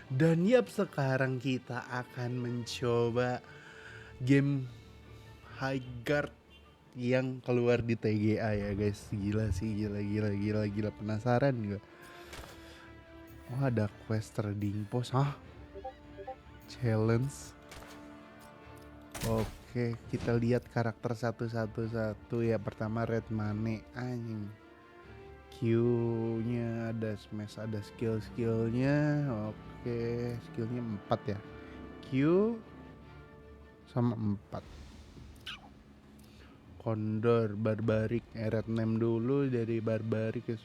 Dan yap, sekarang kita akan mencoba game Highguard yang keluar di TGA ya guys. Gila sih, gila. Penasaran gue. Oh, ada quest trading post. Hah? Challenge. Oke, kita lihat karakter satu ya. Pertama Red Mane, anjing. Q-nya ada smash, ada skill-skillnya. Oke, skillnya 4 ya. Q sama 4. Condor, Barbaric, Red Name dulu dari Barbaric ya,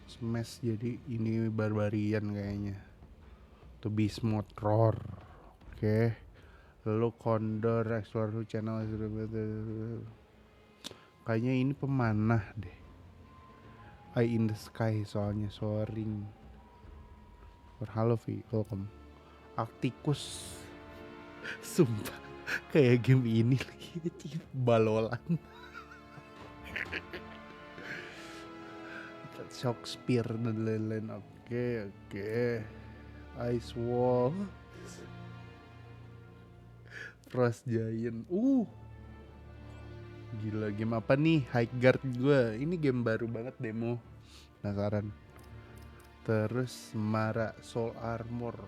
smash jadi ini Barbarian kayaknya. To Beast Mode Roar. Oke. Lalu Condor, Explore Channel. Kayaknya ini pemanah deh. Eye in the Sky soalnya soaring. Halo Vi, welcome. Arcticus. Sumpah kayak game ini lagi balolan. Shock Spear dan lain-lain. Oke. Ice Wall. Frost Giant. Gila, game apa nih? Highguard gue. Ini game baru banget demo. Penasaran. Terus Mara Soul Armor,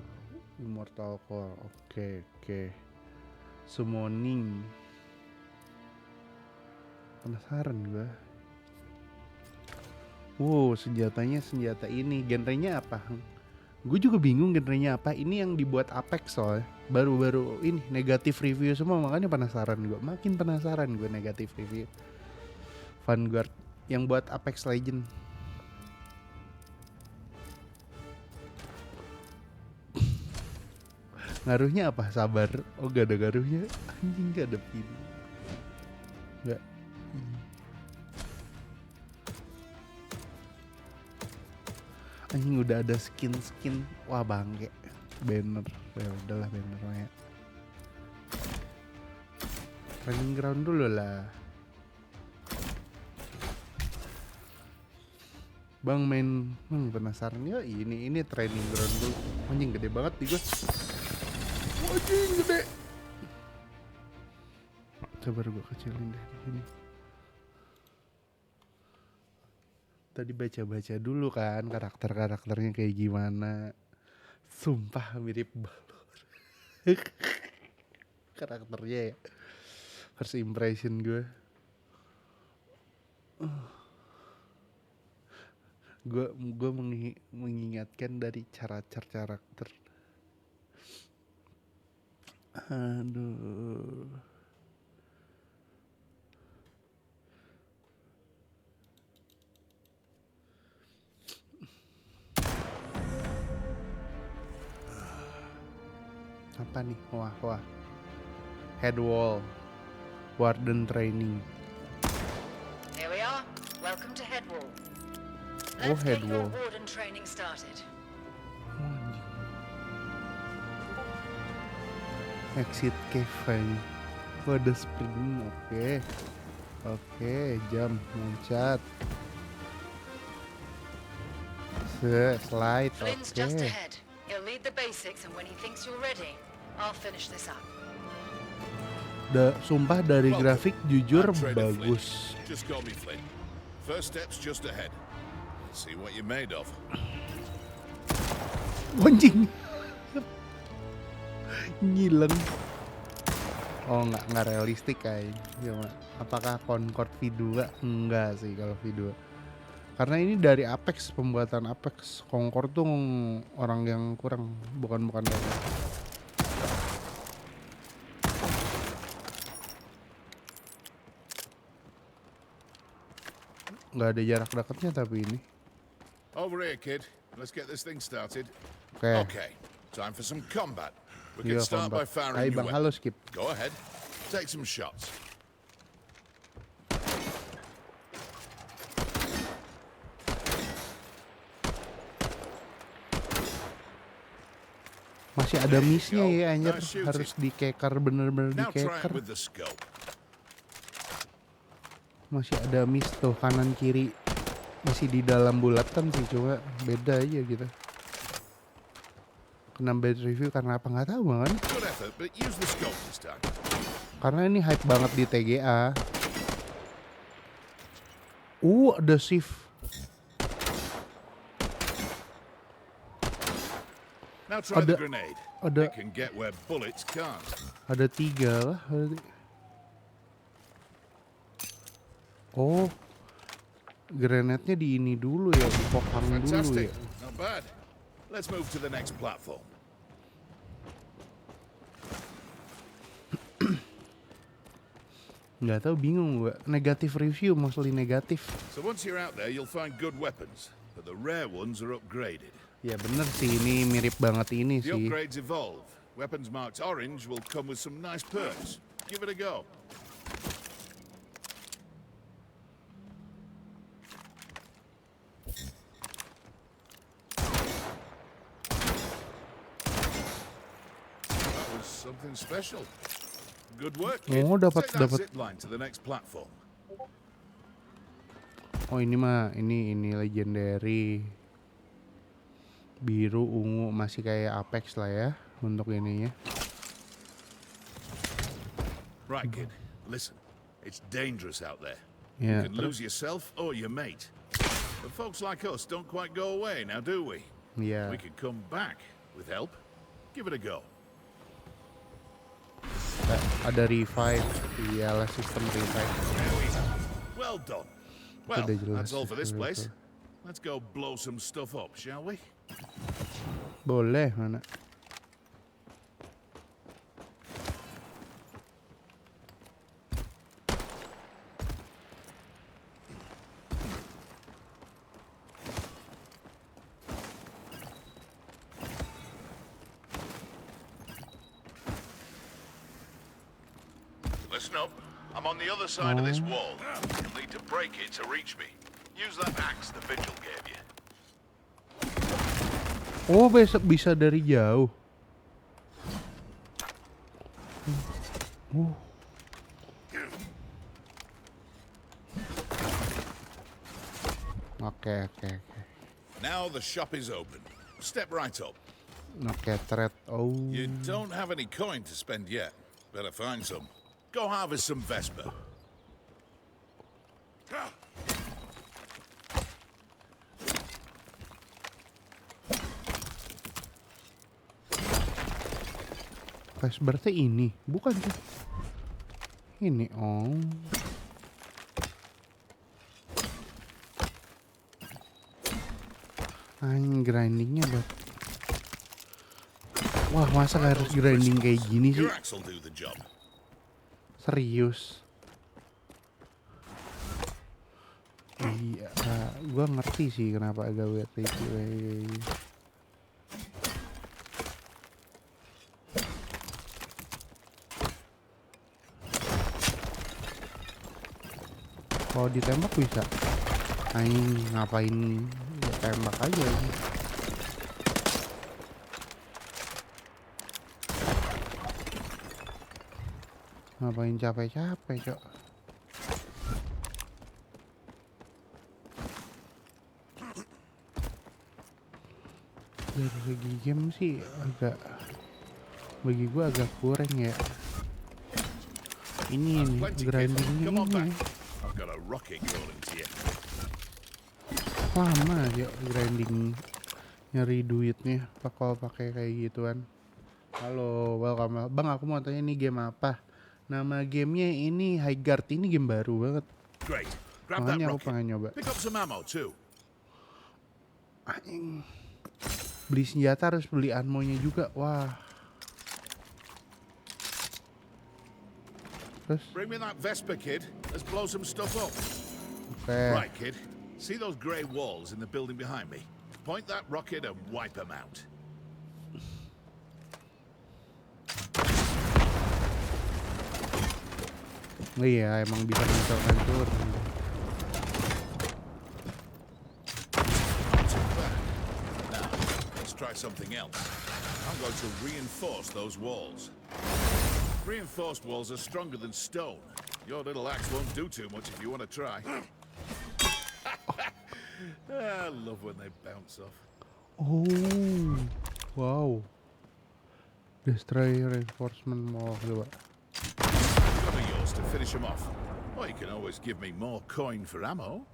Immortal Core. Oke. Summoning. Penasaran gue. Senjatanya senjata ini. Genrenya apa? Gue juga bingung genrenya apa. Ini yang dibuat Apex soalnya. Baru-baru ini negatif review semua, makanya penasaran gue. Makin penasaran gue negatif review. Vanguard yang buat Apex Legend. Ngaruhnya apa? Sabar. Oh, gak ada ngaruhnya. Anjing, gak ada pin. Gak. Anjing, udah ada skin. Wah, bangke. Banner. Ya udahlah, banner ya. Training ground dulu lah. Bang main, penasaran ya. Ini training ground dulu. Anjing gede banget di gua. Anjing gede. Sabar, gua kecilin deh ini. Tadi baca dulu kan karakternya kayak gimana. Sumpah mirip Balor. Karakternya ya. First impression gue. Gue mengingatkan dari cara karakter. Aduh. Apa nih? Wah. Headwall. Warden training. Here we are. Welcome to Headwall. Oh, Let's get your Headwall. warden training started. Exit cave. Ada sprint. Oke, jump, loncat. Slide. Flynn's just ahead. He'll lead the basics, and when he thinks you're ready, I'll finish this up. Sumpah dari grafik jujur bagus. Just call me Flynn. First step's just ahead. See what you're made of. Anjing. Ngilang. Oh, nggak realistik kayaknya. Apakah Concord V2? Enggak sih kalau V2. Karena ini dari Apex, pembuatan Apex. Concord tuh orang yang kurang, bukan dari. Nggak ada jarak dekatnya tapi ini. Over here, kid. Let's get this thing started. Okay. Time for some combat. We can Iya, start by combat. firing your Bang, weapon. halo Skip. Go ahead. Take some shots. Masih ada missnya ya anjir. Harus dikeker, bener-bener Now try it dikeker. with the scope. Masih ada miss tuh kanan kiri. Masih di dalam bulatan sih, cuma beda aja gitu. kena bad review karena apa nggak tahu kan? Good effort, but use the scope this time. Karena ini hype banget di TGA. Ada shift. Now try Ada- the grenade. ada- It can get where bullets can't. Ada 3 lah. Oh, granatnya di ini dulu ya, dipokang dulu Fantastic. ya. Not bad. Let's move to the next platform. Nggak tahu, bingung gua. Negatif review, mostly negatif. So once you're out there, you'll find good weapons, but the rare ones are upgraded. Ya bener sih, ini mirip banget ini The sih. upgrades evolve. Weapons marked orange will come with some nice perks. Give it a go. That was something special. Good work, kid. Oh, dapat- Take that dapat. zip line to the next platform. Oh ini mah, ini legendary. Biru, ungu, masih kayak Apex lah ya untuk ininya. Right, kid. Listen, it's dangerous out there. Ya, You can lose yourself or your mate. But folks like us don't quite go away, now do we? ya. We can come back with help. Give it a go. Ada revive, iyalah sistem revive. There we have it. Well done. Well, Udah jelas that's all for this sistem place. revive. Let's go blow some stuff up, shall we? Boleh, mana? Listen up. I'm on the other side of this wall. You'll need to break it to reach me. Use that axe the Vigil gave you. Oh, bisa dari jauh. Oh. Oke. Now the shop is open. Step right up. Oke, thread. Oh. You don't have any coin to spend yet. Better find some. Go harvest some Vesper. Flash berarti ini, bukan sih? Ini, oh. Grindingnya buat. Wah, masa harus grinding kayak gini sih? Your axe will do the job. Serius? Iya, gua ngerti sih kenapa agak weird itu. Kalau ditembak bisa. Aing ngapain ya tembak aja. Ngapain capek-capek, Cok. Dari segi game sih agak, bagi gua agak kurang ya. Ini nih Plenty, kid. grindingnya Come on back. ini I've got a rocket calling to you. lama aja grinding, nyari duitnya kalau pakai kayak gituan. Halo, welcome bang, aku mau tanya ini game apa? Nama gamenya ini Highguard, ini game baru banget. Great. Grab that Makanya aku rocket. pengen nyoba. Pick up some ammo too. Anjing. Beli senjata harus beli ammonya juga, wah. Terus, Bring me that Vesper, kid. Let's blow some stuff up. oke. Right, kid. See those grey walls in the building behind me? Point that rocket and wipe them out. Iya, emang bisa hancur. Now, let's try something else. I'm going to reinforce those walls. Reinforced walls are stronger than stone. Your little axe won't do too much if you want to try. I love when they bounce off. Oh, wow. Destroy reinforcement wall coba. One of yours to finish them off. Well, you can always give me more coin for ammo.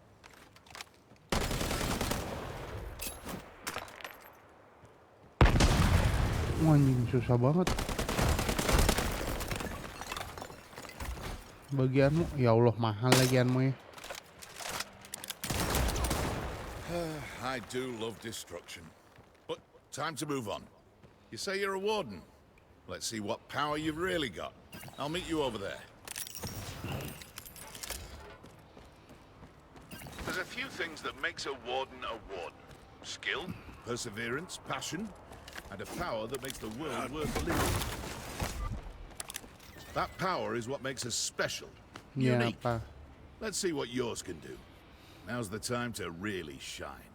Anjing susah banget. Bagianmu, ya Allah mahal lagianmu ya. I do love destruction. But time to move on. You say you're a warden. Let's see what power you've really got. I'll meet you over there. There's a few things that makes a warden a warden. Skill, perseverance, passion, and a power that makes the world worth living. That power is what makes us special, Ya unique. apa? Let's see what yours can do. Now's the time to really shine.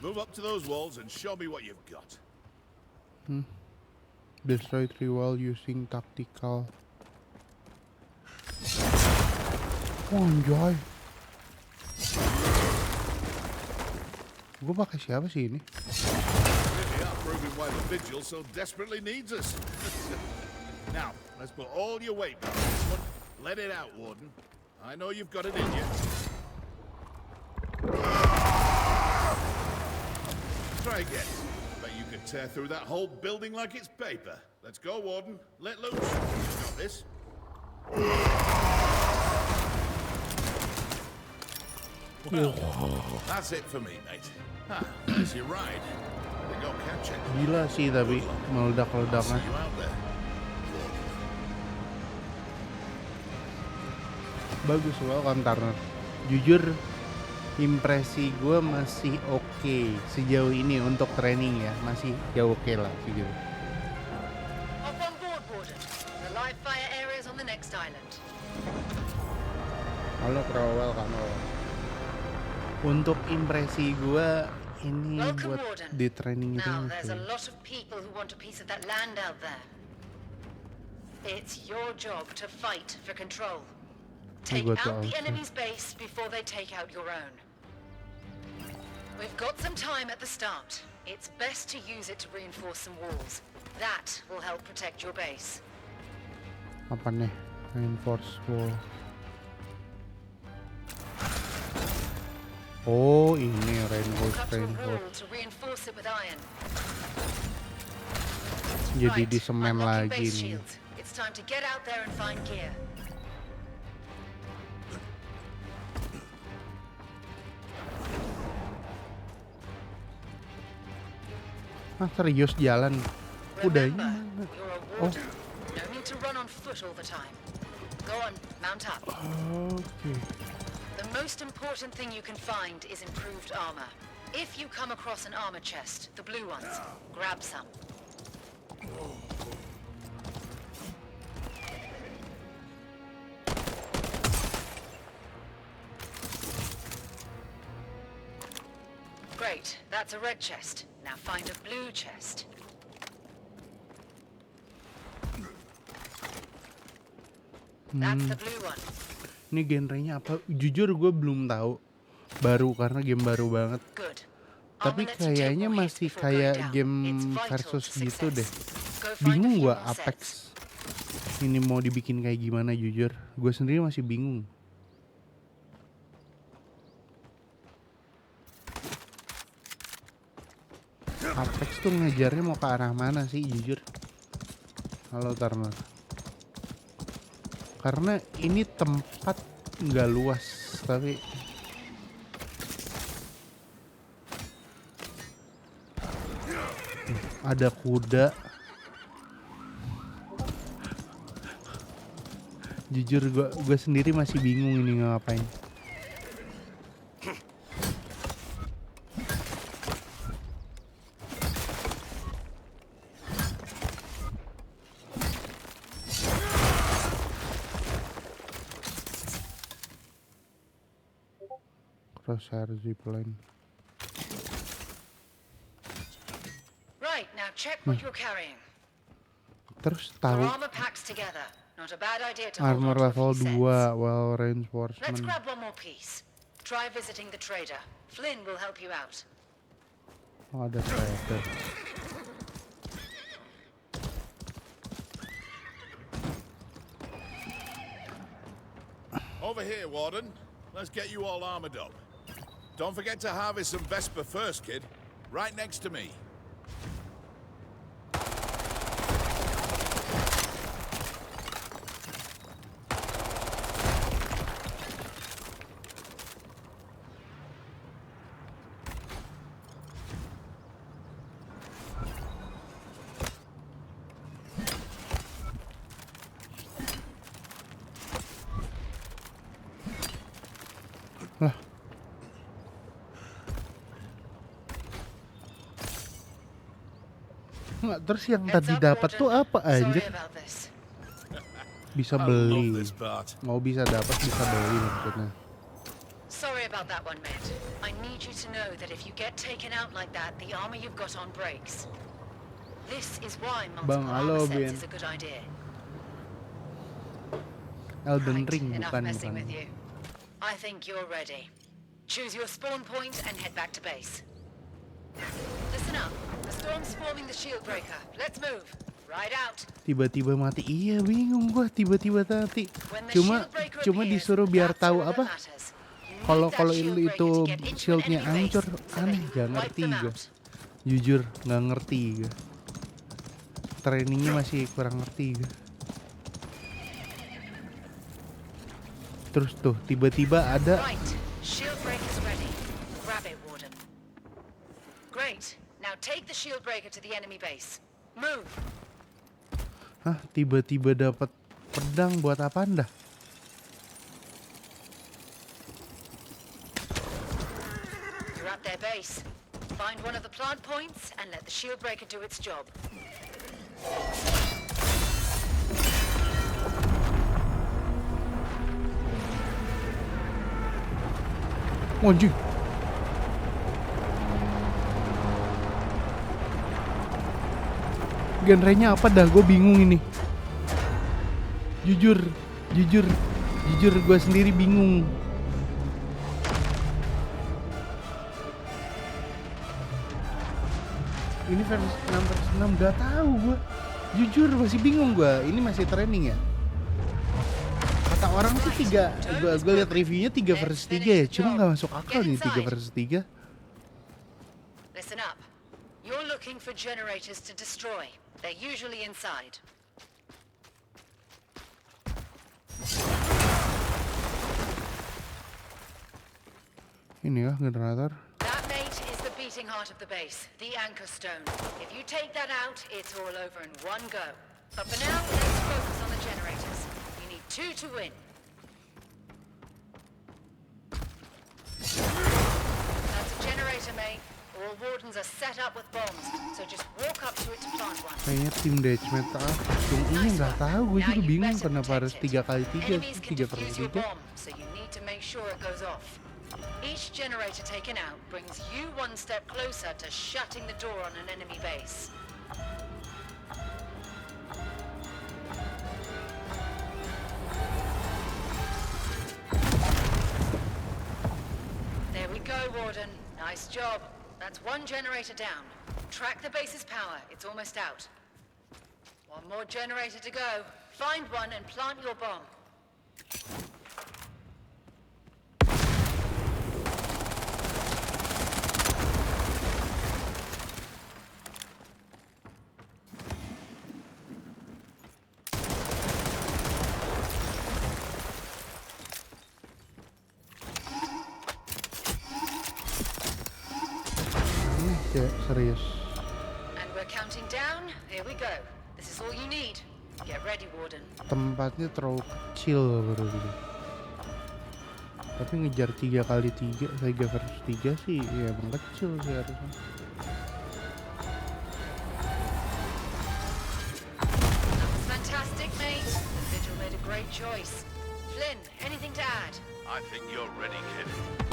Move up to those walls and show me what you've got. Destroy 3 wall using tactical. Anjay. Gue pakai siapa sih ini? Really are proving why the Vigil so desperately needs us. Now, let's put all your weight behind this one. Let it out, Warden. I know you've got it in you. Try again. Bet you could tear through that whole building like it's paper. Let's go, Warden. Let loose. You got this. Well, that's it for me, mate. There's your ride. They go catch it. Gila sih tapi See meledak-ledakan. you out there. Bagus welcome Turner. Jujur impresi gue masih oke sejauh ini untuk training ya, masih ya oke lah gitu. Hop on board, Warden. The live fire area is on the next island. Halo Crowell kamu. Untuk impresi gue ini Welcome, buat Warden. di training itu Now, there's a oke. lot of people who want a piece of that land out there. It's your job to fight for control. Take got out that the also. enemy's base before they take out your own. We've got some time at the start. It's best to use it to reinforce some walls. That will help protect your base. Apa nih? Reinforce wall. Oh ini Walk up to a wall reinforce. to reinforce it with iron. Jadi Right, di semen unlocking lagi base nih. shields. It's time to get out there and find gear. Ah serius jalan. Kudanya Remember, mana? you're a warden. No need to run on foot all the time. Go on, mount up. Oke. The most important thing you can find is improved armor. If you come across an armor chest, the blue ones, grab some. Great, that's a red chest. Now find a blue chest. That's the blue one. Ini genrenya apa? Jujur gue belum tahu. Baru karena game baru banget. Good. Tapi Armor lets you take kayaknya more hits masih before kayak going down. game It's vital versus to gitu deh. success. Go find a Bingung few gue more Apex sets. ini mau dibikin kayak gimana jujur. Gue sendiri masih bingung. Apex tuh ngejarnya mau ke arah mana sih jujur? Halo Turner. Karena ini tempat nggak luas tapi ada kuda. Jujur gue sendiri masih bingung ini ngapain. Crosshair zipline. Right, now check what you're carrying. Terus Your tahu armor packs together. Not a bad idea to hold armor on to a level few 2 sets. well Let's reinforcement. grab one more piece. Try visiting the trader. Flynn will help you out. Oh, ada trader. Over here, Warden. Let's get you all armored up. Don't forget to harvest some Vesper first, kid. Right next to me. Lah. Nggak, terus yang Heads tadi up, dapat Warden. tuh apa Sorry anjir? about this. Bisa I beli. love this part. Mau bisa dapat, bisa beli maksudnya. Sorry about that one, mate. I need you to know that if you get taken out like that, the armor you've got on breaks. This is why Bang, multiple halo, armor sets Ben. is a good idea. Elden Right, Ring enough bukan. messing with you. I think you're ready. Choose your spawn point and head back to base. Listen up. The storm's forming the shield breaker. Let's move. Right out. Tiba-tiba mati. Iya, bingung gua tiba-tiba mati. When the Cuma shield breaker cuma appears, disuruh biar that's tahu all that apa? matters. You need Kalau that kalau shield itu breaker to get into an shieldnya enemy base hancur, so that aneh, you gak wipe ngerti them gue. out. Jujur, gak ngerti gue. Trainingnya masih kurang ngerti gue. Terus tuh tiba-tiba ada. Right. Shield breaker's ready. Grab it, Warden. Great. Now take the shield breaker to the enemy base. Move. Hah, tiba-tiba dapat pedang buat apaan dah? You're at their base. Find one of the plant points and let the shield breaker do its job. Anjing. Genrenya apa dah? Gue bingung ini. Jujur gue sendiri bingung. Ini versi 6 versi 6 gak tahu gue. Jujur masih bingung gue. Ini masih training ya. Kata orang sih 3. Gue lihat reviewnya 3 versi 3 ya. Cuma gak masuk akal nih 3 versi 3. Listen up. You're looking for generators to destroy. They're usually inside. Ini ya generator. That, mate, is the beating heart of the base, the anchor stone. If you take that out, it's all over in one go. But for now, let's focus on the generators. You need 2 to win. That's a generator, mate. All wardens are set up with bombs, so just walk up to it to plant one. Kayaknya tim deathmatch ini nggak tahu, gue Now juga you bingung better kenapa harus protect it. 3x3 Enemies can 3 versi defuse your 3. bomb, so you need to make sure it goes off. Each generator taken out brings you one step closer to shutting the door on an enemy base. There we go, Warden. Nice job. That's one generator down. Track the base's power. It's almost out. One more generator to go. Find one and plant your bomb. Ini ya, serius. And we're counting down. Here we go. This is all you need. Get ready, Warden. Tempatnya terlalu kecil baru gitu. Tapi ngejar 3x3, 3 versus 3 sih ya emang kecil sih harusnya. That was fantastic, mate. The Vigil made a great choice. Flynn, anything to add? I think you're ready, kid.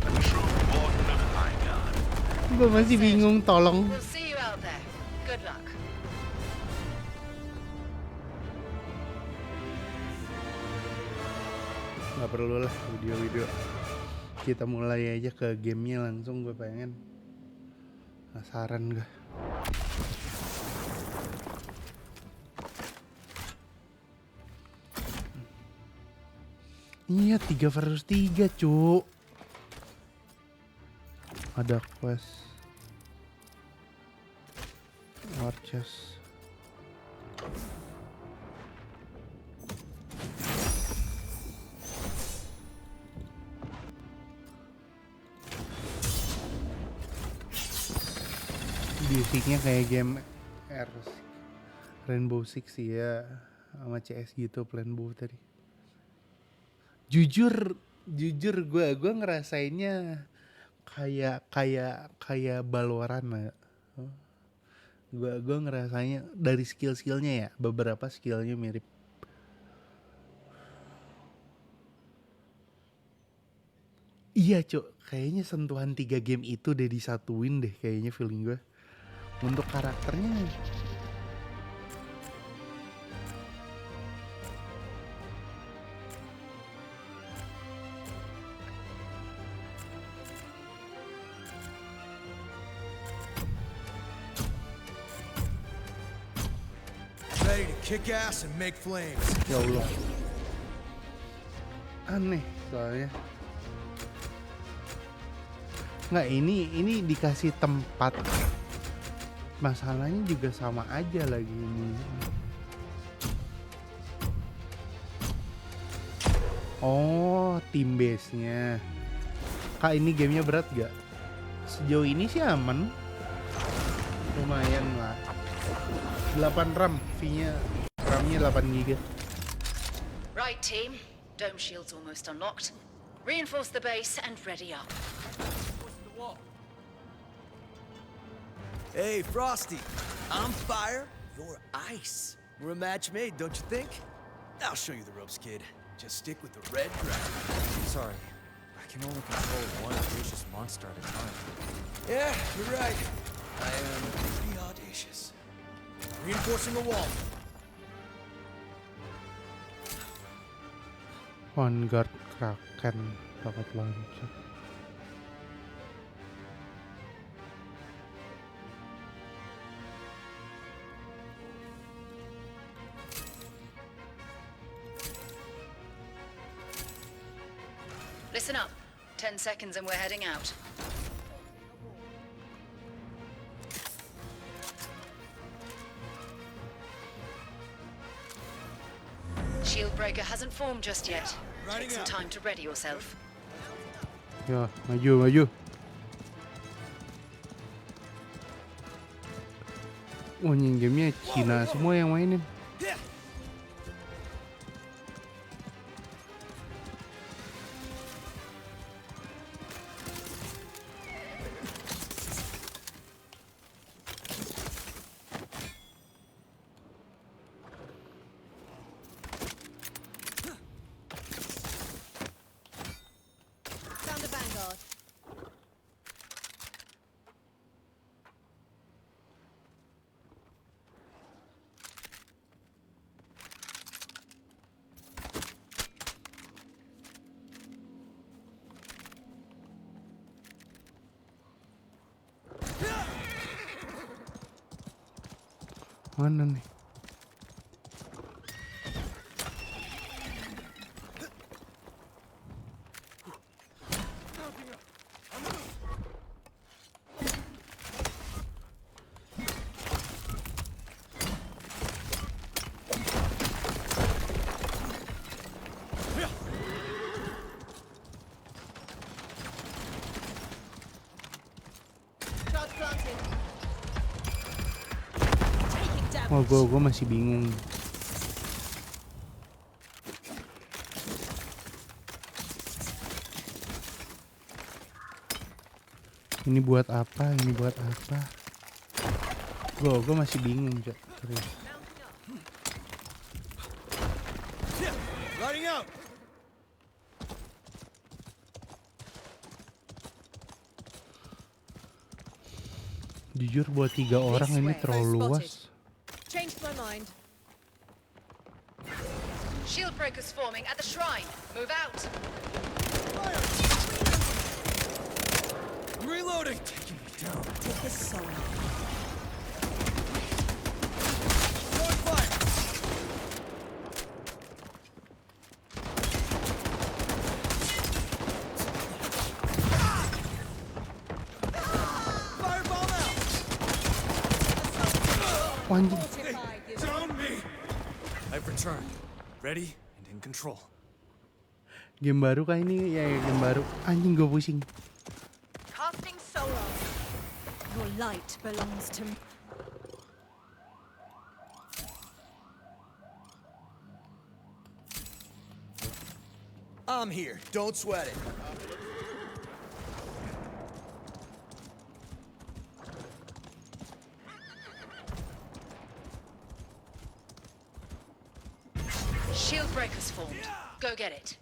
A true warden of Highguard. Gue masih bingung, tolong. We'll see you out there. Good luck. Nggak perlu lah video-video. Kita mulai aja ke gamenya langsung, gue pengen. Penasaran gue. Iya 3 versus 3 cu. Ada quest War chest. Basicnya kayak game Rainbow Six sih ya, sama CS gitu, Rainbow tadi. Jujur gue ngerasainnya kayak Valorant ya. Gue ngerasanya dari skill-skillnya ya, beberapa skillnya mirip. Iya cok, kayaknya sentuhan 3 game itu deh disatuin deh kayaknya feeling gue. Untuk karakternya Ready to kick ass and make flames. ya Allah. Aneh soalnya. Nggak, ini dikasih tempat. Masalahnya juga sama aja lagi ini. Oh, team base-nya. Kak, ini gamenya berat gak? Sejauh ini sih aman. Lumayan lah. 8 RAM, V-nya RAM-nya 8 GB. Right, team. Dome shield's almost unlocked. Reinforce the base and ready up. Hey, Frosty. I'm fire, you're ice. We're a match made, don't you think? I'll show you the ropes, kid. Just stick with the red dragon. Sorry, I can only control one audacious monster at a time. Yeah, you're right. I am pretty audacious. Reinforcing the wall. Vanguard Kraken dapat launcher. Listen up. 10 seconds and we're heading out. Shield breaker hasn't formed just yet. Take some time to ready yourself. Ya, maju. Wah, ini gamenya Cina semua yang mainin. Found a vanguard. Mana nih? Charge planted. Taking damage. Wah, gue masih bingung. Ini buat apa? Gue masih bingung, Cok. Serius. Riding out. Jujur buat 3 orang ini terlalu luas. Changed my mind. Shield breakers forming at the shrine. Move out. I'm reloading. Taking me down. Take this soul. Throwing fire. Wah, anjing. Fortify you. Zone me! I've returned. Ready and in control. Game baru kah ini? Ya, game baru. Anjing gue pusing. Casting solar. Your light belongs to me. I'm here. Don't sweat it. Shield breaker's formed. Go get it.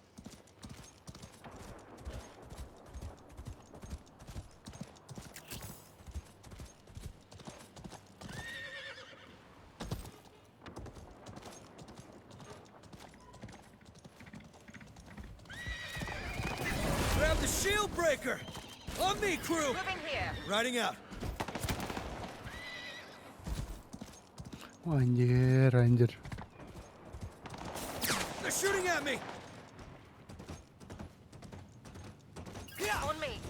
Grab the shield breaker! On me, crew! Moving here. Riding out. Wah, anjir, anjir. They're shooting at me! On me.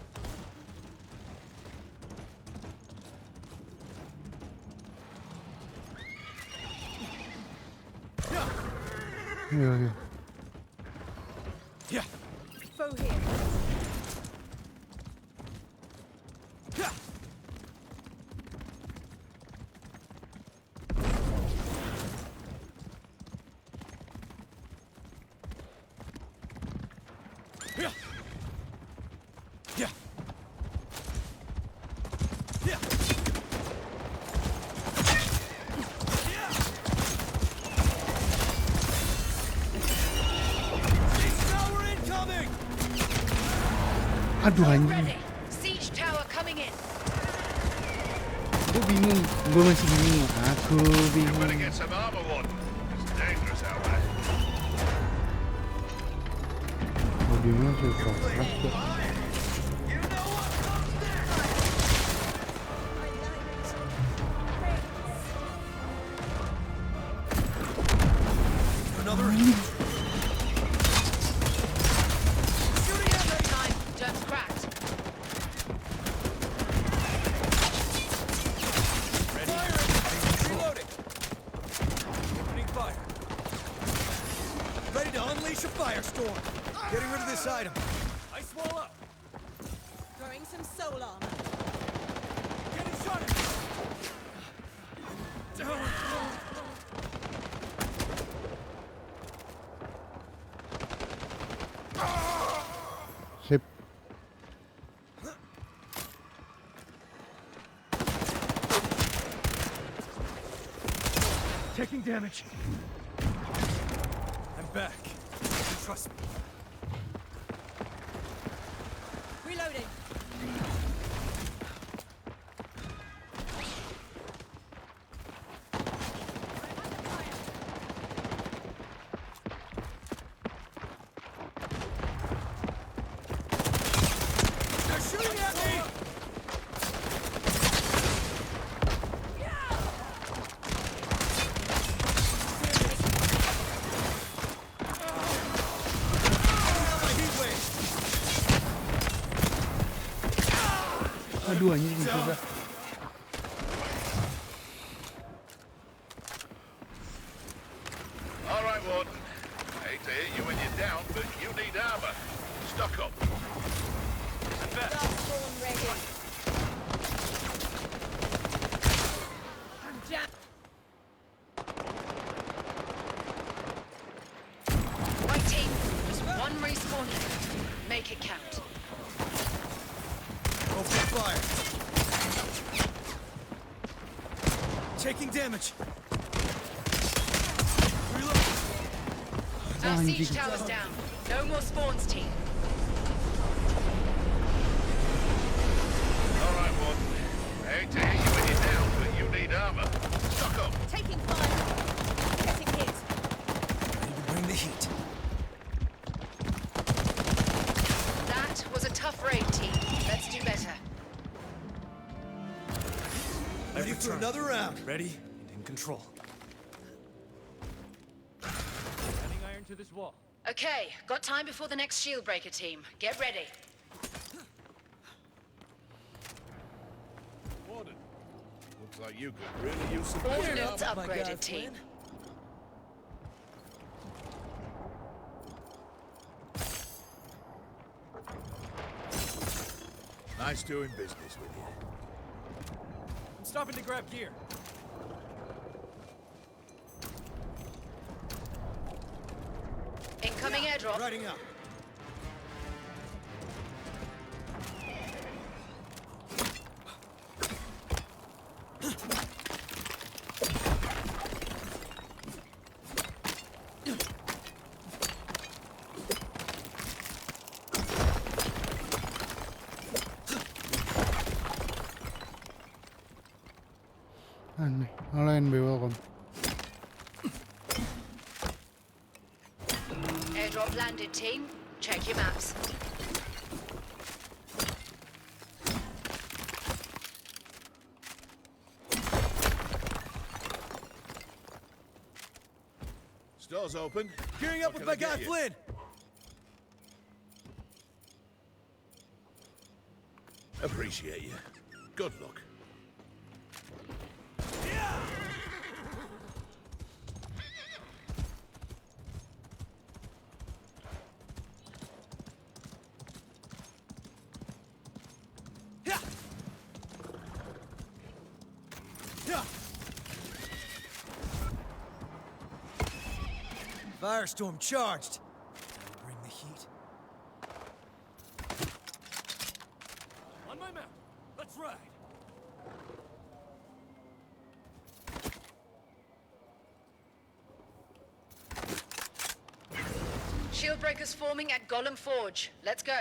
Iya, iya. Yeah. Foe here. Yeah. Yeah. Yeah. Yeah. Siege tower incoming! Aduh anjing. Ready. Siege tower coming in. Gue bingung. Gue masih bingung. Aku Better bingung. get some armor, Warden. It's dangerous out there. Audionya sudah keras tuh. Another shooting at me! Time. Terms cracked. Reloading. Opening fire. Ready to unleash a firestorm. Getting rid of this item. Ice wall up. Throwing some soul armor. Getting shot at. Sip. Taking damage. I'm back. Trust me. Reloading. They're shooting at me! My heat wave! Aduh anjing susah. All right, Warden. Hate to hit you when you're down, but you need armor. Stock up. Darkspawn ready. I'm down. Right team. Just one respawn left. Make it count. Open fire. Taking damage. Reload. Our siege tower's down. No more spawns, team. All right, Warden. Hate to hit you when you're down, but you need armor. Stock up. Taking fire. Getting hit. Ready to bring the heat. That was a tough raid, team. Let's do better. Ready for another round. Ready and in control. Adding iron to this wall. Okay, got time before the next shield breaker, team. Get ready. Warden, looks Looks like you could really use some Ordnance Oh my God, upgraded, team. Flynn. Nice doing business with you. I'm stopping to grab gear. Incoming airdrop. Riding up. Aneh. Halo NB, welcome. Airdrop landed, team. Check your maps. Store's open. Gearing up What with can my I get guy you? Flynn. Appreciate you. Good luck. Yeah. Yeah. Firestorm charged. Bring the heat. On my mount. Let's ride. Shield breakers forming at Golem Forge. Let's go.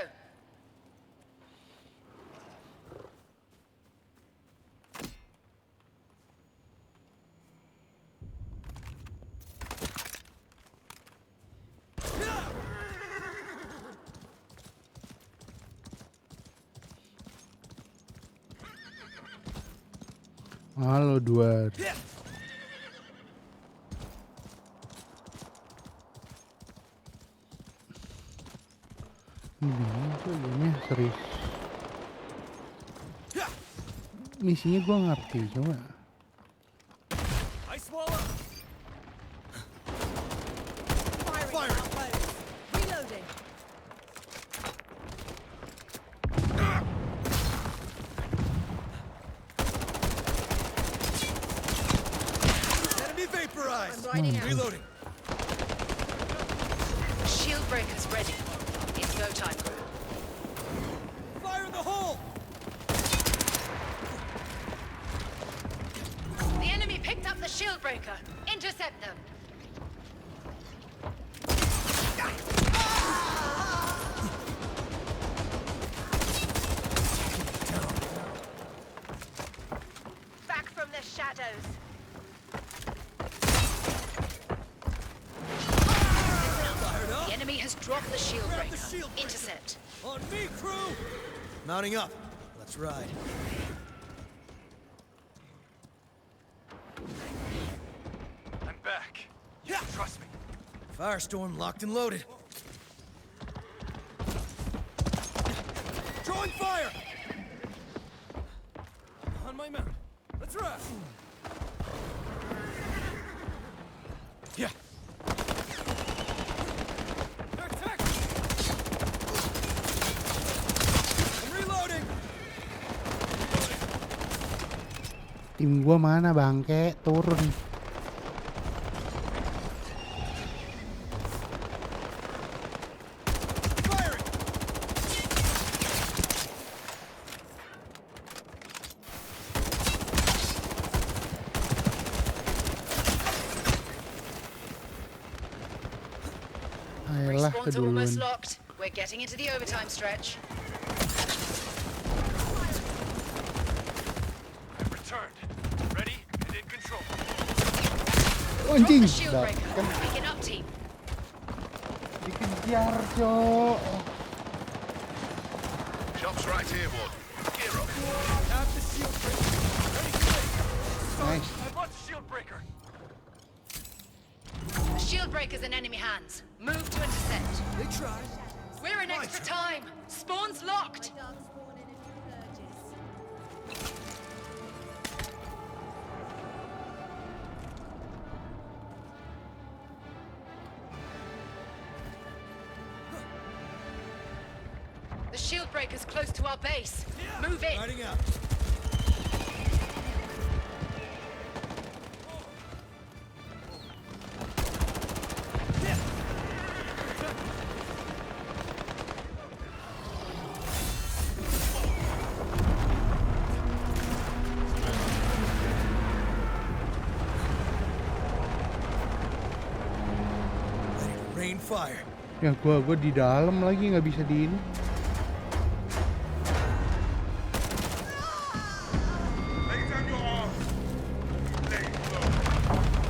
Halo Duar. Yeah. Ini tuh gamenya serius. Yeah. Misinya gua ngerti, coba. Ice wall up. Firing Fire. outpost. Reloading. Enemy vaporized. I'm riding out. Reloading. Shield breakers ready. It's go time, crew. Fire in the hole. The enemy picked up the shield breaker. Intercept them. Back from the shadows. Fired up. The enemy has dropped the shield Grab breaker. the shield breaker. Intercept. On me, crew. Mounting up. Let's ride. I'm back. Yeah. Trust me. Firestorm locked and loaded. Drawing fire. On my mount. Let's ride. Yeah. They're attacking. I'm reloading. Tim gua mana bangke? Turun. Firing. Ayolah Respawn's keduluan. almost locked. We're getting into the overtime stretch. I've returned. Ready and in control. Drop Anjing. the shield Dah, breaker. kan Pick it up, team. dikejar, Cok. Shop's right here, Ward. Gear up. Have the shield breaker. Ready, Flynn. Nice. I've launched the shield breaker. The shield breaker's in enemy hands. Move to intercept. They tried. We're in extra time. Spawn's locked. Dark spawn enemy emerges. shield breakers close to our base. Move in. Riding out. Ready to rain fire. Ya gua di dalam lagi nggak bisa di ini.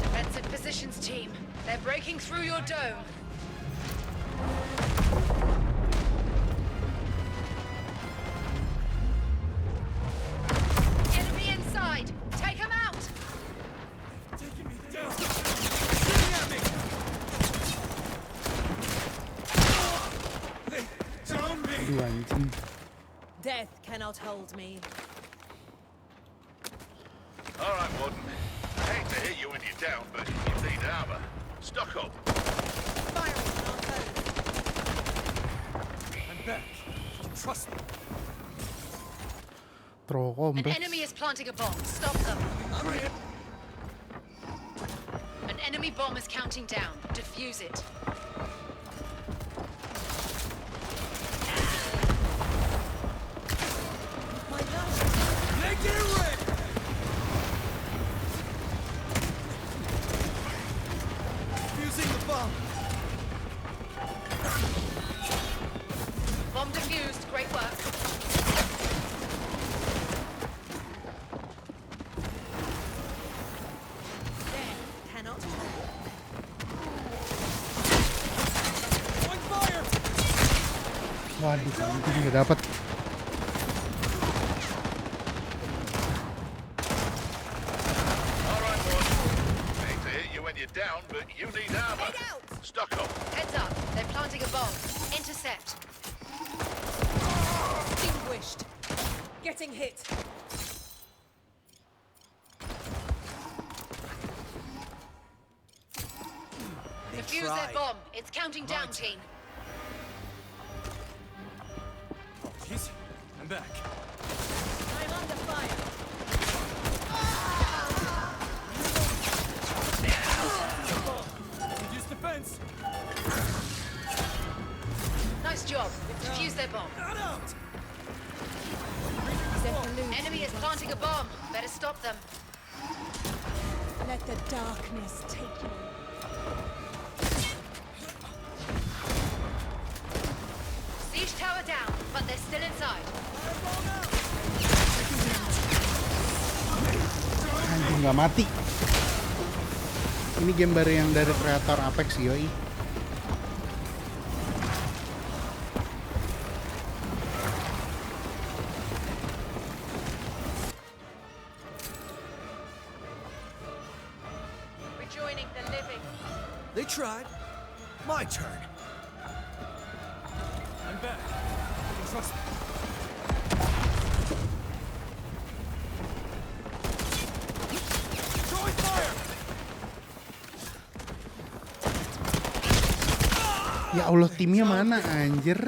Defensive positions team. They're breaking through your dome. Enemy inside. Take them out. Aduh anjing. Death cannot hold me. All right, Warden. I hate to hit you when you're down, but you need armor. Stock up. Firing on our toes. I'm back. You can trust me. Throw An kompleks. enemy is planting a bomb. Stop them. An enemy bomb is counting down. Defuse it. My last Make it rain! Fusing the bomb. Bomb defused. Great work. death cannot hold. On fire! Waduh anjing nggak dapet. All right, Warden. I hate to hit you when you're down, but you need armor. Head out! Stock up. Heads up. They're planting a bomb. Intercept. Extinguished. Getting hit. They Defuse tried. their bomb. It's counting down, team. Apologies. I'm back. I'm under fire. Use defense. Nice job. Defuse their bomb. Not out! Zephyr Enemy is planting a bomb. Better stop them. Let the darkness take you. Siege tower down, but they're still inside. Anjing nggak mati. Ini game baru yang dari kreator Apex yoi. Rejoining the living. They tried. My turn. I'm back. You can trust me. Throwing fire! Ya Allah timnya mana anjir?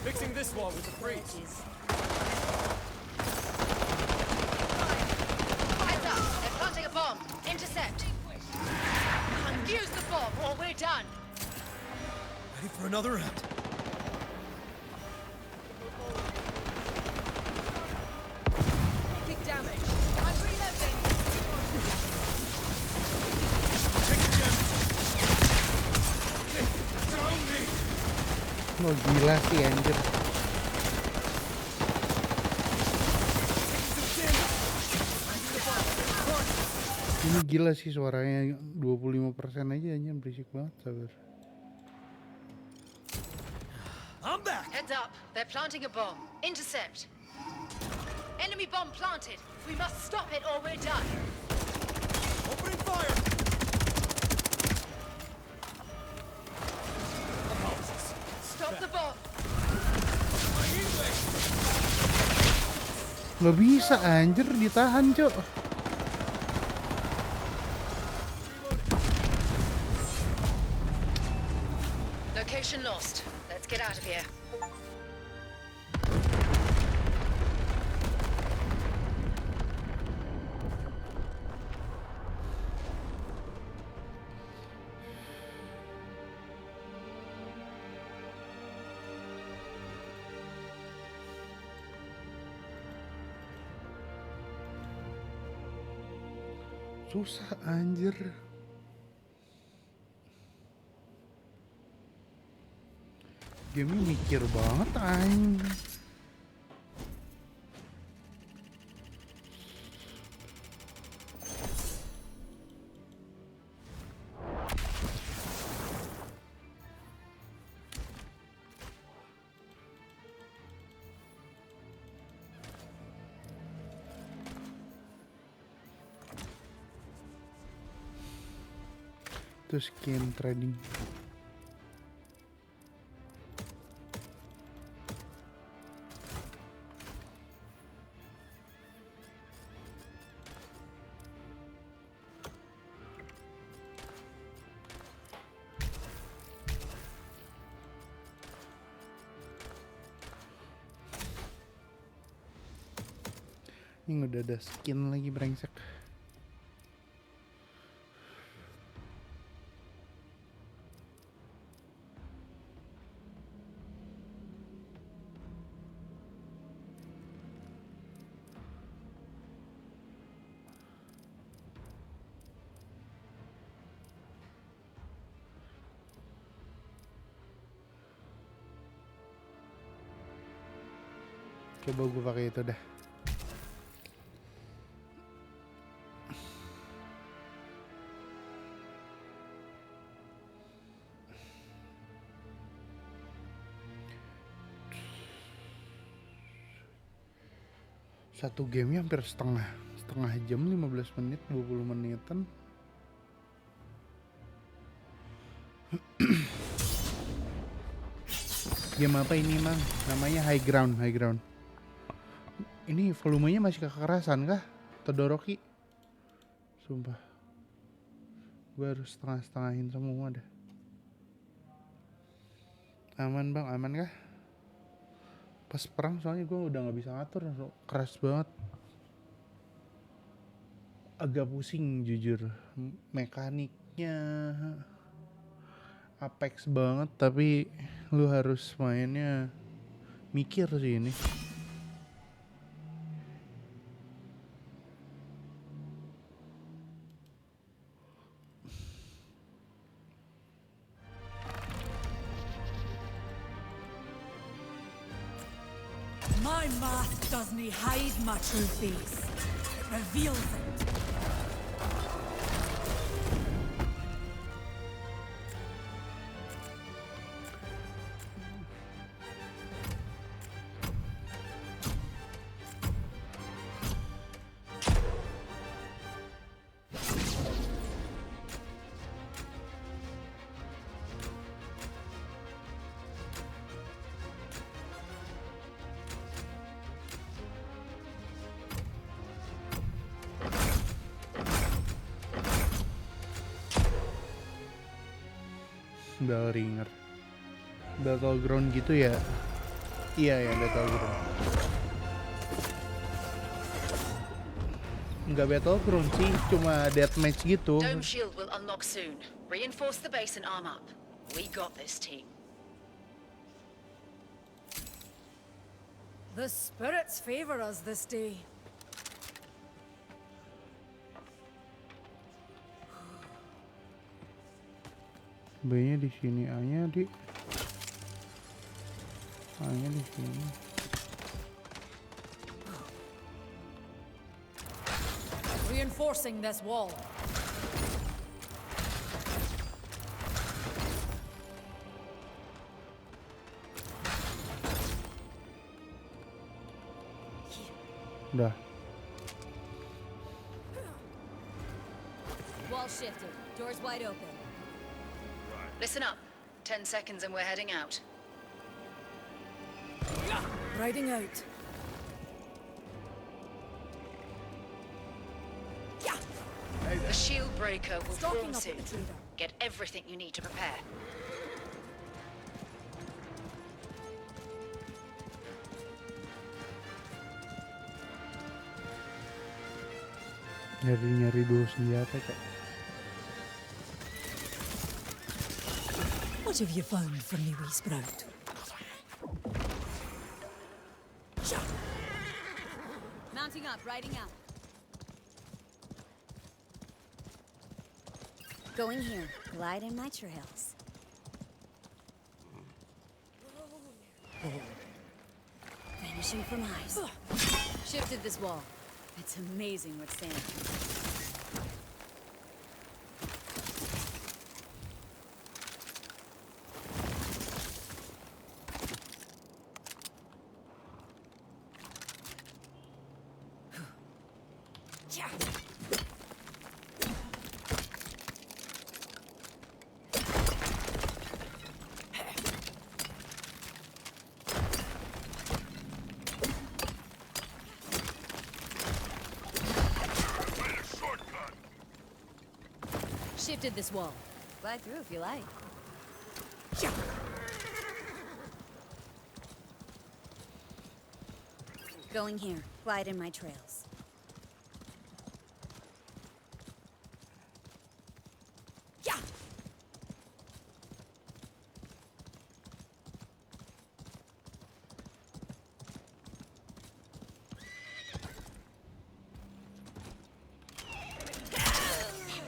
Fixing this wall with the freeze. Heads up. They're planting a bomb. Intercept. Defuse the bomb or we're done. Ready for another round. Big damage. I'm reloading. Lo gila sih anjir. Ini gila sih suaranya 25% aja anjir berisik banget sabar. I'm back! Heads up. They're planting a bomb. Intercept. Enemy bomb planted. We must stop it or we're done. Opening fire! Stop the bomb. Lo bisa anjir ditahan cok. Location lost. Let's Let's get out of here. Susah anjir. Game mikir banget anjing. Terus skin trading. Ini udah ada skin lagi brengsek. Coba gue pakai itu dah. Satu gamenya hampir setengah jam, 15 menit, 20 menitan. Game apa ini mang? Namanya High Ground. Ini volumenya masih kekerasan kah? Todoroki. Sumpah. Gue harus setengah-setengahin semua dah. Aman bang, aman kah? Pas perang soalnya gue udah gak bisa ngatur, keras banget. Agak pusing jujur. Mekaniknya Apex banget, tapi lu harus mainnya mikir sih ini. My mask doesn't hide my true face. It reveals it. Bellringer, Battleground gitu ya? Iya ya, Battleground. Enggak Battleground sih, cuma deathmatch gitu. Dome shield will unlock soon. Reinforce the base and arm up. We got this, team. The spirits favor us this day. B-nya di sini, A-nya di A-nya di sini. Reinforcing this wall. Udah. Wall shifted. Doors wide open. Listen up. 10 seconds and we're heading out. Riding out. The shield breaker will Stalking form up soon. at the trader. Get everything you need to prepare. Nyari-nyari dua senjata kak. What have you found for me, wee sprout? Mounting up, riding out. Going here. Glide in my trails. Vanishing from eyes. Shifted this wall. It's amazing what sand can do. Shifted this wall. Glide through if you like. Going here. Glide in my trails.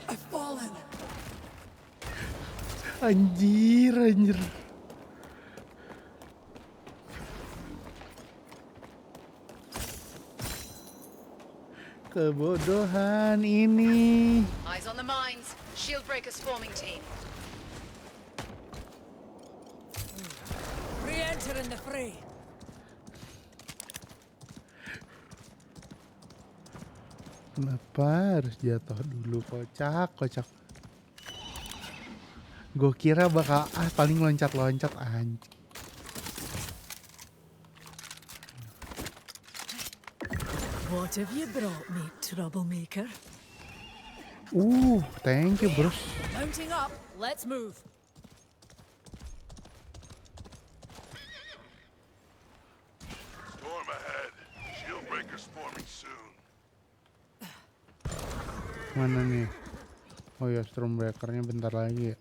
I've fallen. Anjir. Kebodohan ini. Eyes on the mines. Shield breakers forming team. Re-enter in the fray. Kenapa harus jatuh dulu? Kocak. Gue kira bakal paling loncat anjing. What have you brought me, troublemaker? Thank you, bros. Mounting up. Let's move. Storm ahead. Shield breakers forming soon. Mana nih? Oh ya, Stormbreaker-nya bentar lagi ya.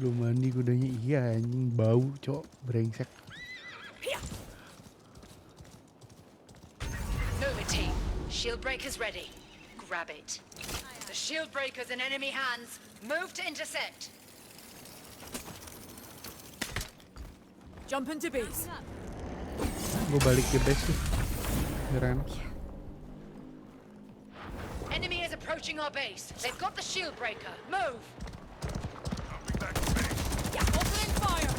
Belum mandi kudanya. Iya anjing, bau cok, brengsek. Move it, team. Shield breakers ready. Grab it. The shield breaker's in enemy hands. Move to intercept. Jump into base. Gue balik ke base sih. Biar enak. Enemy is approaching our base. They've got the shield breaker. Move. Opening fire.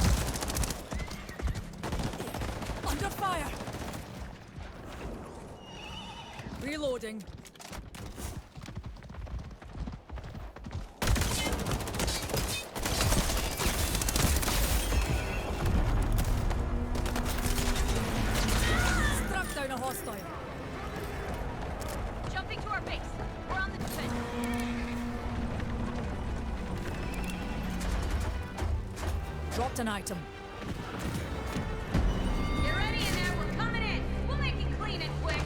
Under fire. Reloading. Struck down a hostile. Jumping to our base. We're on the defense. Dropped an item. Get ready in there. We're coming in. We'll make it clean and quick.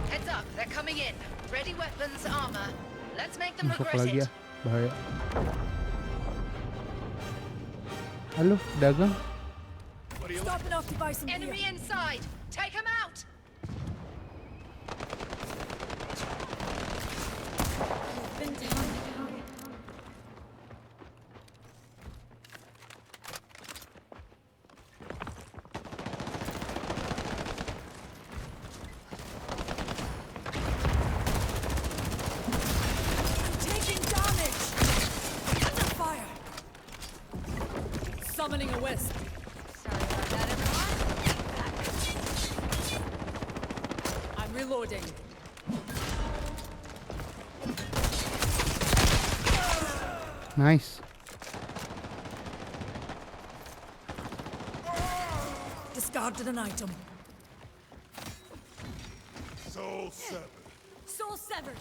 Heads up. They're coming in. Ready weapons, armor. Let's make them Masuk regret lagi ya. it. Bahaya. Halo, dagang. Stop enough to buy some Enemy beer. inside. Take them out. Been down. Taking damage. Under fire. Summoning a wisp. Sorry about that, everyone. I'm reloading. Nice. Discarded an item. Soul severed. Soul severed.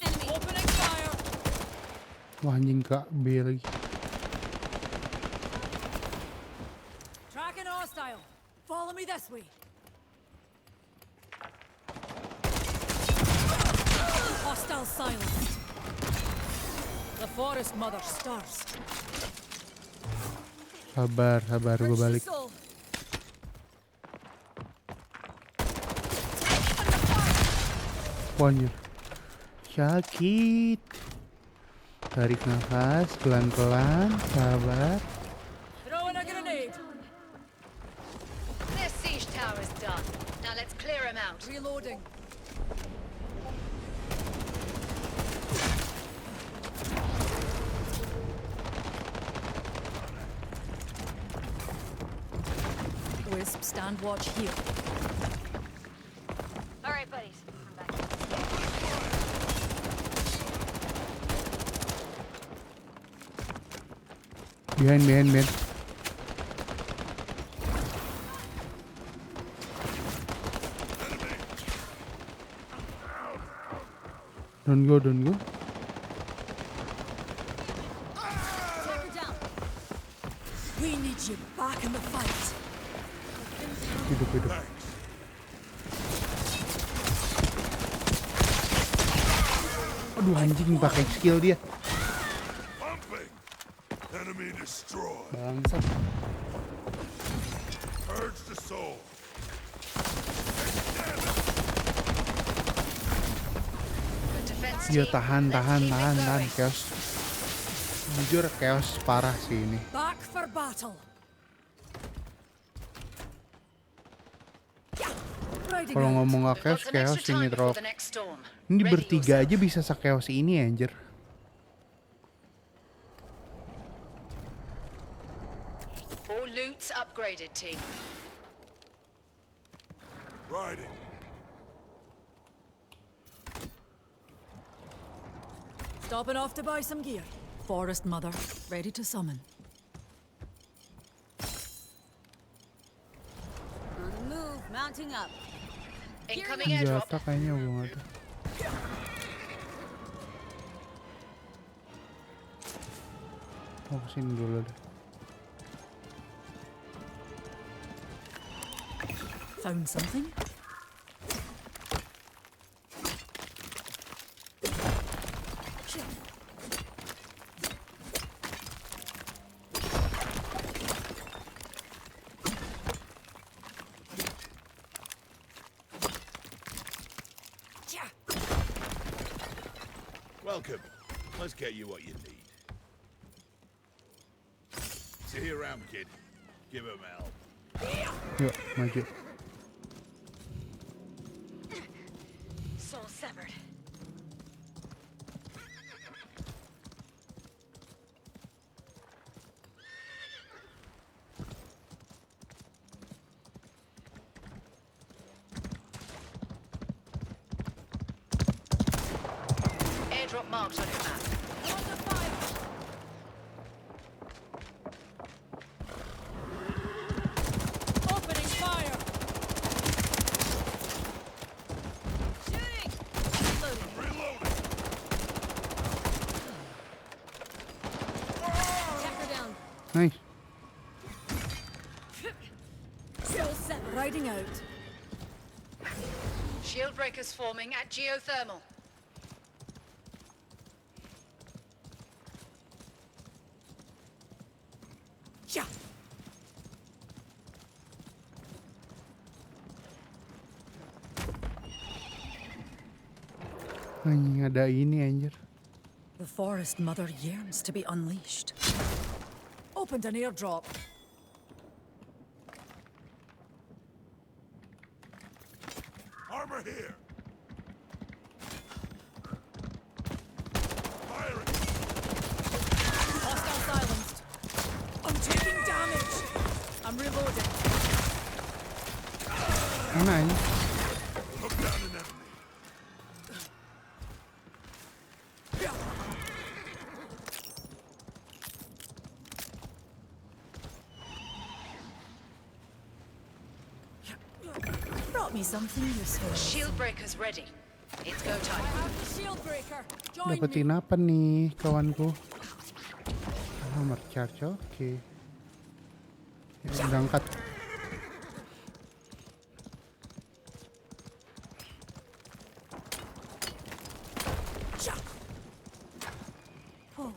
Enemy. Opening fire. Wah anjing kak B lagi. Tracking hostile. Follow me this way. Hostile silenced. The forest mother stars. Sabar, gue balik. Soul. Wah, anjir. Sakit. Tarik nafas, pelan-pelan, sabar. Throwing a grenade. Their siege tower is done. Now let's clear him out. Reloading. Wisp, stand watch here. All right, buddies. I'm back. Behind. Don't go. Take her down. We need you back in the fight. Hidup. Aduh anjing pakai skill dia. Pumping! Enemy destroyed. Bangsat. Purge the soul. The defense Iya team, tahan. let's keep it going. Chaos. Jujur chaos parah sih ini. Back for battle. Riding Kalau out. ngomong We've got chaos, some chaos extra ini time before drop. the next storm. Ini Ready bertiga yourself. aja bisa se-chaos ini anjir. All loot's upgraded, team. Riding. Stopping off to buy some gear. Forest mother, ready to summon. On the move, mounting up. Incoming airdrop. Jatah kayaknya gue nggak tahu. Oh kesini dulu deh. Found something? Welcome. Let's get you what you need. See you around, kid. Give him hell. Yuk maju. Soul severed. Airdrop marked on your map. Under fire! Opening fire! Shooting! Reloading! Check her down. Nice. Soul set, riding out. Shield breakers forming at geothermal. Yeah. Anjing ada ini anjir. The forest mother yearns to be unleashed. Opened an airdrop. Armor here! Firing! Hostile silenced. I'm taking damage. I'm reloading. Mana anjing? Look down an enemy. Brought me something useful. Shield breakers ready. It's go I time. have the shield breaker. Join me. Dapetin apa nih kawanku? Nomor charge oke. Ya, berangkat. Oh.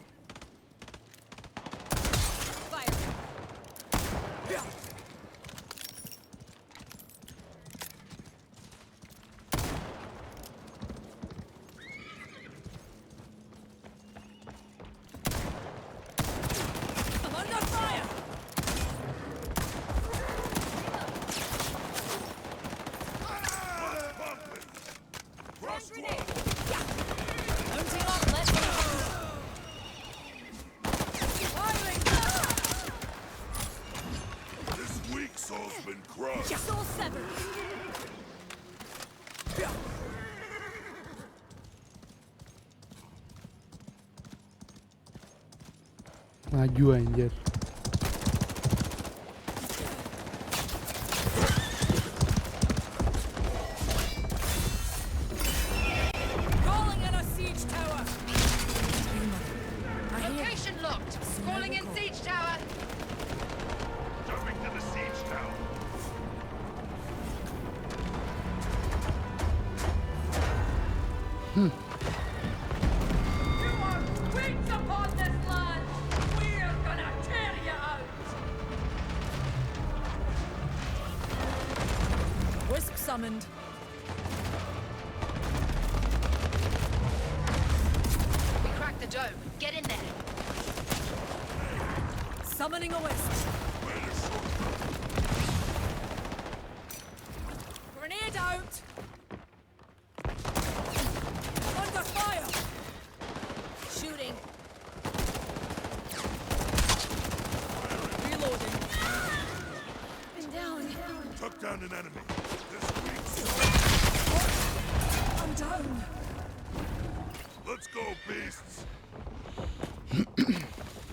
I'm under fire! Mounting up, let's go! Firing! This weak soul's been crushed. Soul severed! Maju anjir. Calling in a siege tower! I hear Location locked. Calling in siege tower. Jumping to the siege tower. you are weak upon this land! We're gonna tear you out! Wisp summoned. We cracked the dome. Get in there. Summoning a wisp. Grenade out! I'm under fire! Shooting. Reloading. Been down. Took down an enemy. This weak soul. I'm down. Let's go, beasts.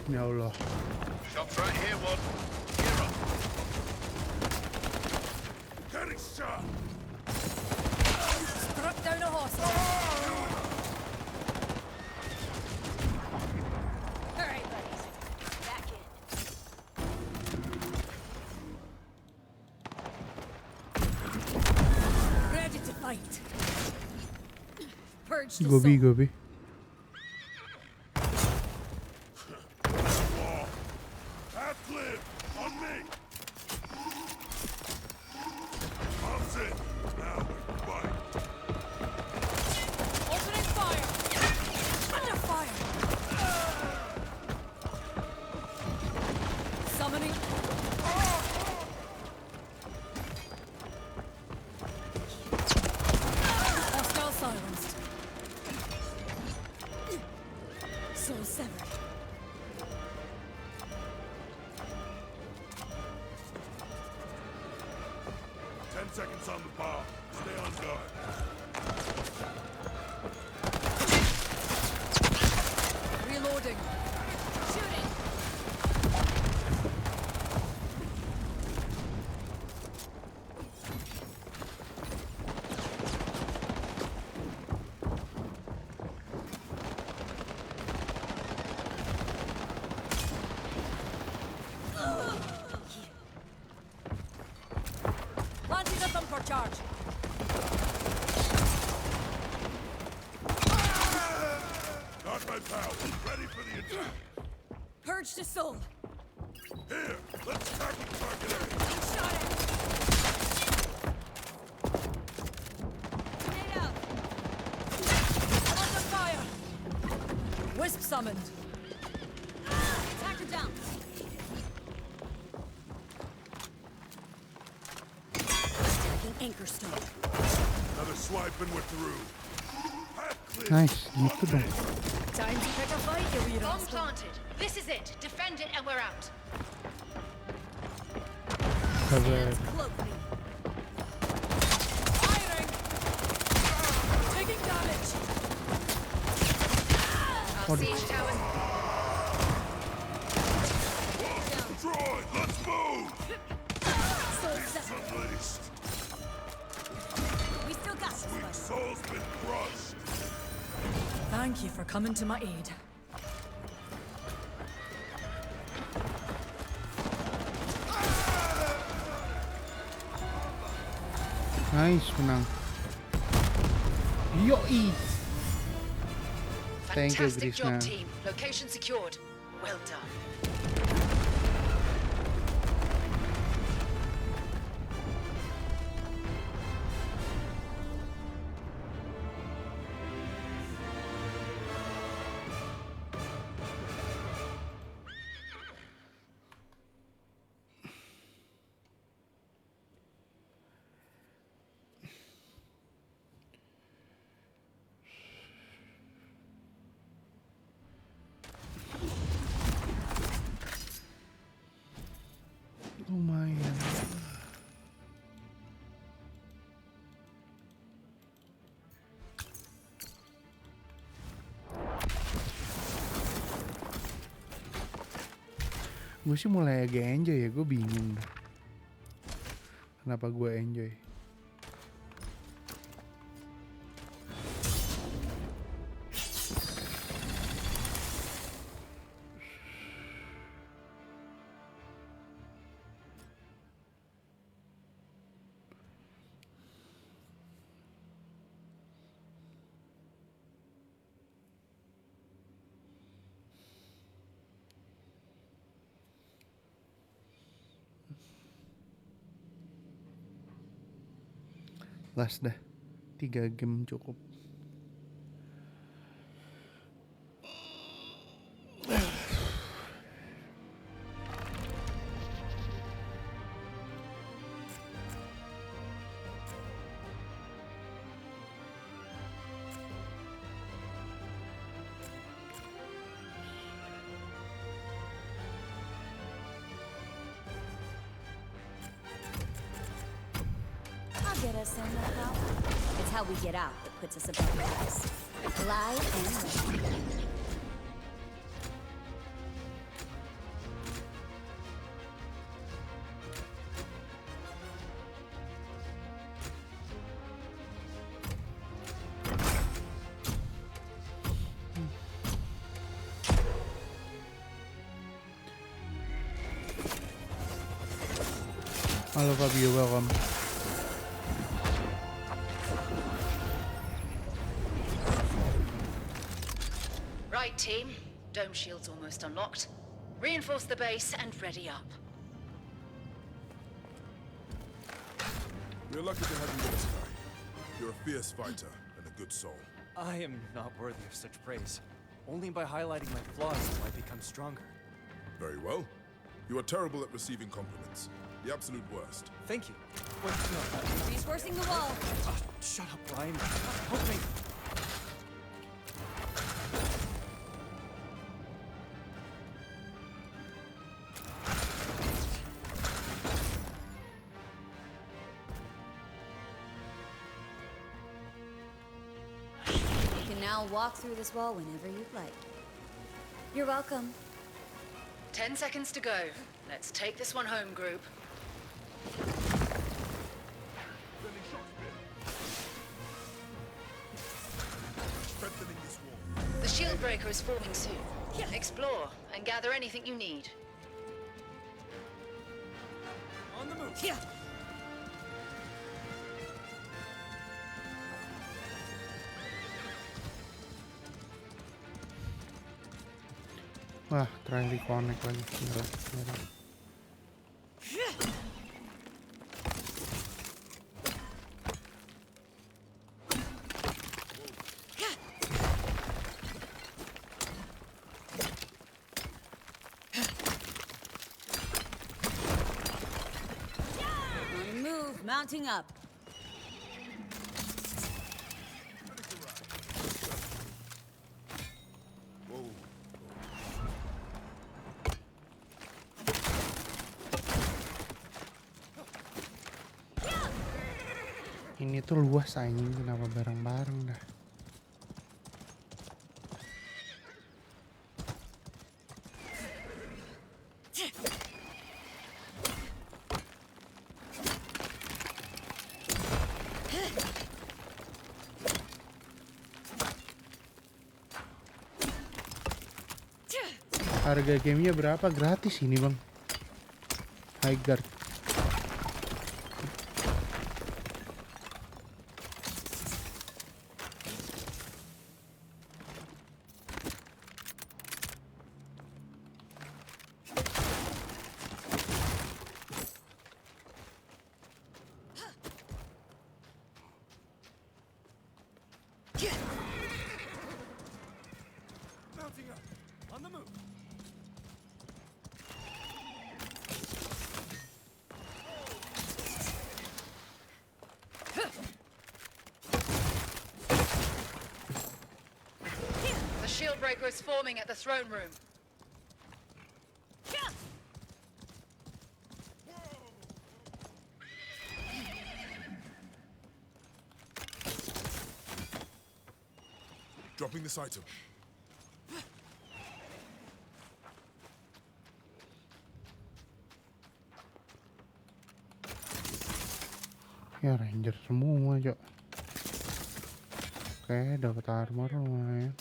Ya Allah. Shots right here, one. Gear up. Getting shot. Struck down a hostile. All right, buddies. Back in. Ready to fight. Purge the Gobi soul. gobi. Wall. Half clip. On me. Bombs in. Now we fight. Opening fire. Under fire. Summoning. Hostile silenced. Soul severed. Ten seconds on the bomb. Stay on guard. Reloading. Shooting. Launching a thumper charge. Not my power. Ready for the attack. Purge the soul. Here. Let's tackle target A. Shot it. Grenade out. I'm under fire. Wisp summoned. Attacker down. Attacking anchor stone. Another swipe and we're through. Half clip. Nice, gitu dong. Time to pick a fight, you wee Bomb rascal. planted. This is it. Defend it and we're out. Cover. Cloak me. Firing. Taking damage. Our siege towers. Destroyed. Let's move. Soul severed. Unleashed. We still got this, Weak bud. soul's been crushed. Thank you for coming to my aid. Nice, menang. Yoi. Thank you, Fantastic Krishna. job, team. Location secured. Well done. Lumayan. Gue sih mulai agak enjoy ya, gue bingung dah. Kenapa gue enjoy? Last dah, 3 game cukup. I'll get us in the house. It's how we get out that puts us above the ice. Glide and run. Halo Fabio, welcome. Right, team. Dome shield's almost unlocked. Reinforce the base and ready up. We're lucky to have you with us, Kai. You're a fierce fighter and a good soul. I am not worthy of such praise. Only by highlighting my flaws will I become stronger. Very well. You are terrible at receiving compliments. The absolute worst. Thank you. Wait, no. Reinforcing the wall. Shut up, Ryan. Help me. You can now walk through this wall whenever you'd like. You're welcome. 10 seconds to go. Let's take this one home, group. Strengthening this wall. The shield breaker is forming soon. Explore and gather anything you need. On the move. Yeah. Wah, try reconnect lagi. Bentar. On the move, mounting up. Whoa. Ini tuh luas anjing, kenapa bareng-bareng dah. Harga gamenya berapa? Gratis ini bang. High guard. shield breaker is forming at the throne room. Dropping this item. Ya ranger semua, Cok. Oke, dapat armor lumayan.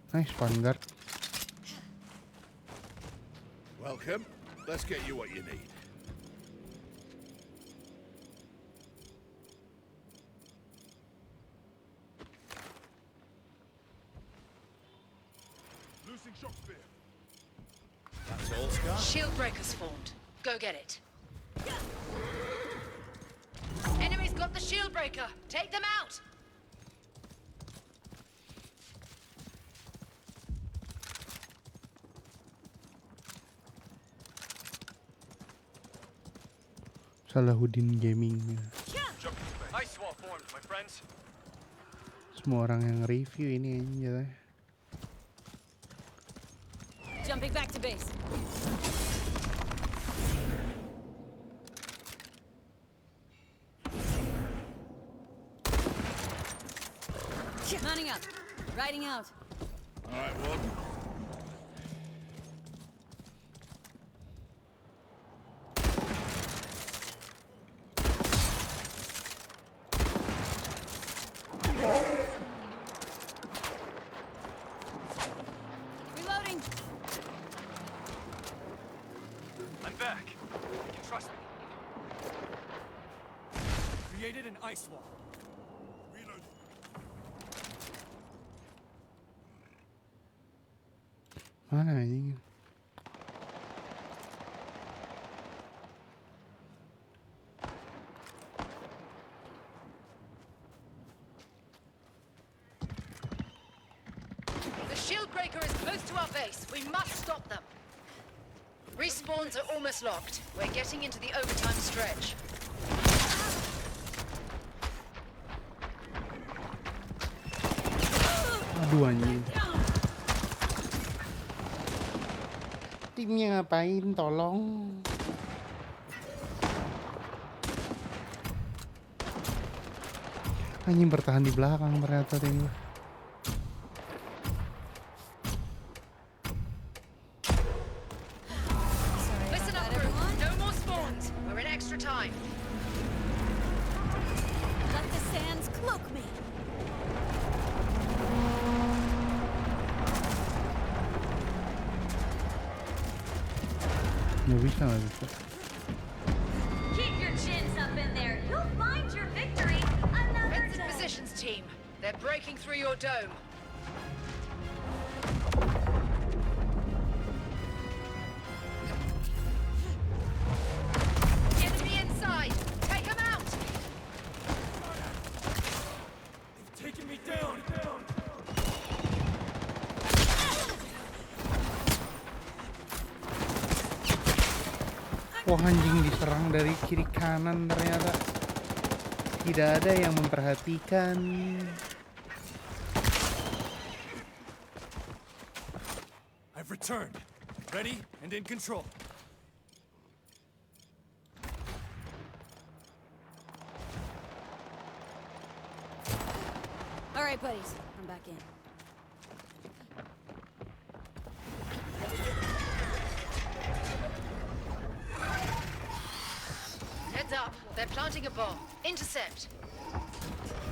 Nice, Vanguard. Welcome. Let's get you what you need. Loosing shock spear. That's all, Scar. Shield breaker's formed. Go get it. Enemy's got the shield breaker. Take them out. Salahuddin Gaming. Ice wall formed, my friends. Semua orang yang review ini aja. Jumping back to base. Mounting up. Riding out. All right, Warden. Reloading. I'm back. You can trust me. Created an ice wall. Reload. Mana ini? The shield breaker is close to our base. We must stop them. Respawns are almost locked. We're getting into the overtime stretch. Aduh anjing. Timnya ngapain? Tolong. Anjing bertahan di belakang ternyata tim gue. Listen up, crew. No more spawns. We're in extra time. Let the sands cloak me. Nggak bisa, nggak bisa. Keep your chins up in there. You'll find your victory another Defensive day. positions, team. They're breaking through your dome. Enemy inside. Take them out. They've taken me down. Wah anjing diserang dari kiri kanan ternyata. Tidak ada yang memperhatikan. I've returned. Ready and in control. All right, buddies. I'm back in. Heads up. They're planting a bomb. Intercept.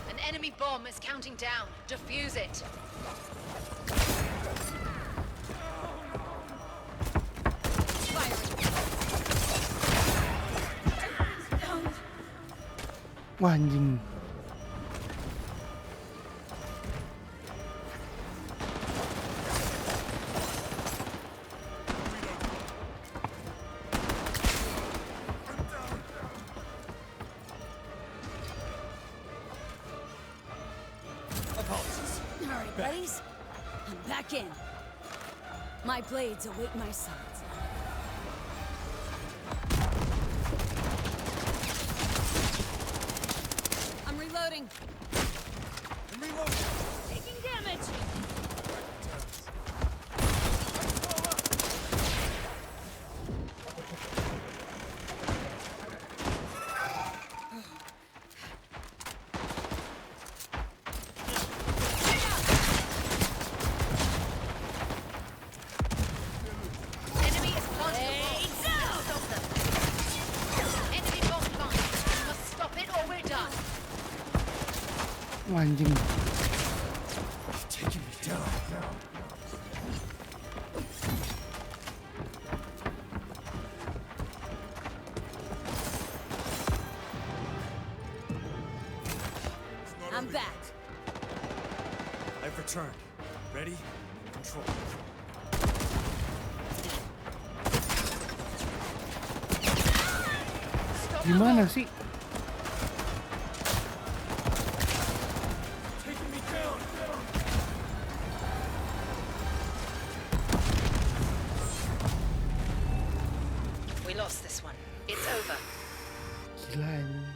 An enemy bomb is counting down. Defuse it. Wah anjing. Apologies. All right, buddies. I'm back in. My blades await my sons. Anjing. Taking me down. I'm back. I've returned. Ready? Control. Gimana sih? Taking me down. We lost this one. It's over. Gila anjing.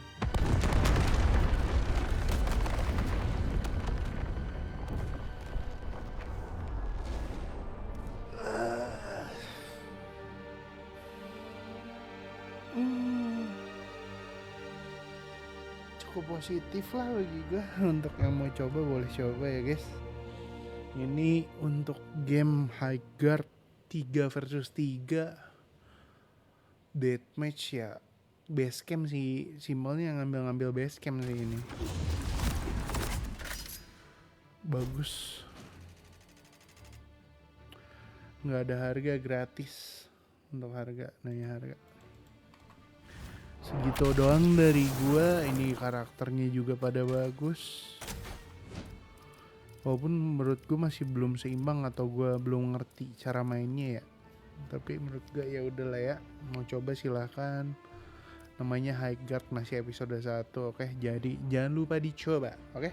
Cukup positif lah bagi gue. Untuk yang mau coba boleh coba ya guys. Ini untuk game Highguard 3 versus 3 deathmatch ya. Basecamp sih, simbolnya ngambil basecamp sih ini. Bagus. Nggak ada harga, gratis. Untuk harga, nanya harga. Segitu doang dari gua. Ini karakternya juga pada bagus. Walaupun menurut gua masih belum seimbang atau gua belum ngerti cara mainnya ya. Tapi menurut gua ya udahlah ya. Mau coba silahkan. Namanya Highguard, masih episode 1. Oke, jadi jangan lupa dicoba. Oke.